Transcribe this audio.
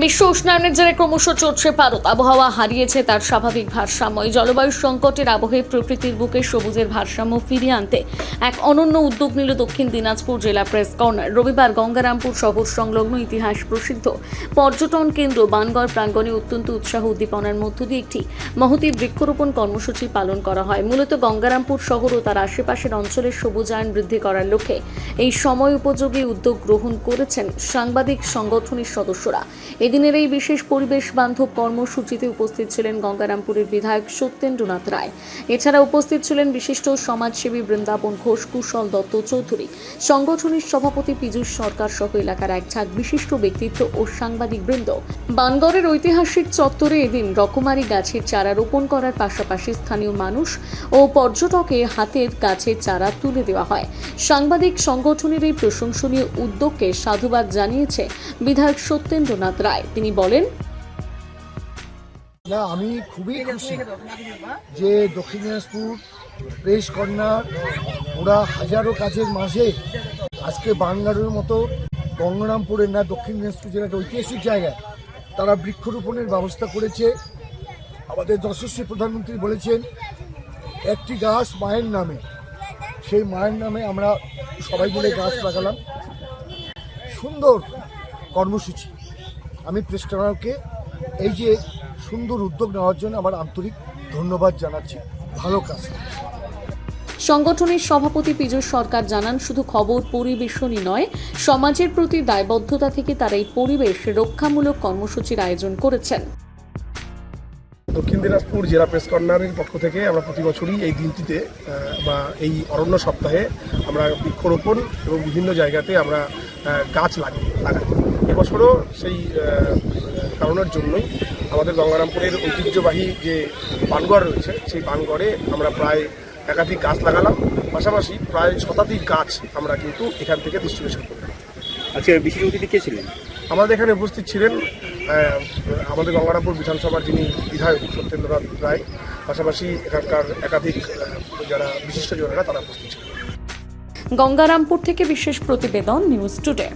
বিশ্ব উষ্ণায়নের জেরে ক্রমশ চড়ছে ভারত। আবহাওয়া হারিয়েছে তার স্বাভাবিক ভারসাম্য। এই জলবায়ু সংকটের আবহে প্রকৃতির বুকে সবুজের ভারসাম্য ফিরিয়ে আনতে এক অনন্য উদ্যোগ নিল দক্ষিণ দিনাজপুর জেলা প্রেস কর্নার। রবিবার গঙ্গারামপুর শহর সংলগ্ন ইতিহাস প্রসিদ্ধ পর্যটন কেন্দ্র বানগড় প্রাঙ্গণে অত্যন্ত উৎসাহ উদ্দীপনার মধ্য দিয়ে একটি মহতী বৃক্ষরোপণ কর্মসূচি পালন করা হয়। মূলত গঙ্গারামপুর শহর ও তার আশেপাশের অঞ্চলের সবুজায়ন বৃদ্ধি করার লক্ষ্যে এই সময় উপযোগী উদ্যোগ গ্রহণ করেছেন সাংবাদিক সংগঠনের সদস্যরা। এদিনের এই বিশেষ পরিবেশ বান্ধব কর্মসূচিতে উপস্থিত ছিলেন গঙ্গারামপুরের বিধায়ক সত্যেন্দ্রনাথ রায়। এছাড়া উপস্থিত ছিলেন বিশিষ্ট সমাজসেবী বৃন্দাবন ঘোষ, কুশল দত্ত চৌধুরী, সংগঠনের সভাপতি পীযূষ সরকার সহ এলাকার এক ঝাঁক বিশিষ্ট ব্যক্তিত্ব ও সাংবাদিক বৃন্দ। বানগড়ের ঐতিহাসিক চত্বরে এদিন রকমারি গাছের চারা রোপণ করার পাশাপাশি স্থানীয় মানুষ ও পর্যটকের হাতের গাছের চারা তুলে দেওয়া হয়। সাংবাদিক সংগঠনের এই প্রশংসনীয় উদ্যোগকে সাধুবাদ জানিয়েছে বিধায়ক সত্যেন্দ্রনাথ রায়। তিনি বলেন, আমি খুবই খুশি যে দক্ষিণ দিনাজপুর প্রেস কর্নার ওরা হাজারো কাজের মাঝে আজকে বানগড়ের মতো গঙ্গারামপুরের দক্ষিণ দিনাজপুর জেলার ঐতিহাসিক জায়গায় তারা বৃক্ষরোপণের ব্যবস্থা করেছে। আমাদের যশস্বী প্রধানমন্ত্রী বলেছেন একটি গাছ মায়ের নামে, সেই মায়ের নামে আমরা সবাই মিলে গাছ লাগালাম। সুন্দর কর্মসূচি। আমি প্রেস কর্নারকে এই যে সুন্দর উদ্যোগ নেওয়ার জন্য আমার আন্তরিক ধন্যবাদ জানাচ্ছি। ভালো কাজ। সংগঠনের সভাপতি পীযূষ সরকার জানান, শুধু খবর পরিবেশনই নয়, সমাজের প্রতি দায়বদ্ধতা থেকে তারা এই পরিবেশ রক্ষামূলক কর্মসূচির আয়োজন করেছেন। দক্ষিণ দিনাজপুর জেলা প্রেস কর্নারের পক্ষ থেকে আমরা প্রতি বছরই এই দিনটিতে বা এই অরণ্য সপ্তাহে আমরা বৃক্ষরোপণ এবং বিভিন্ন জায়গাতে আমরা গাছ লাগাই। এবছরও সেই কারণের জন্যই আমাদের গঙ্গারামপুরের ঐতিহ্যবাহী যে বানগড় রয়েছে, সেই বানগড়ে আমরা প্রায় একাধিক গাছ লাগালাম। পাশাপাশি প্রায় শতাধিক গাছ আমরা কিন্তু এখান থেকে ডিস্ট্রিবিউশন করলাম। আজকে বিশেষ অতিথি কে ছিলেন? আমাদের এখানে উপস্থিত ছিলেন আমাদের গঙ্গারামপুর বিধানসভার যিনি বিধায়ক সত্যেন্দ্রনাথ রায়, পাশাপাশি এখানকার একাধিক যারা বিশিষ্টজনেরা তারা উপস্থিত ছিলেন। গঙ্গারামপুর থেকে বিশেষ প্রতিবেদন, নিউজ টুডে।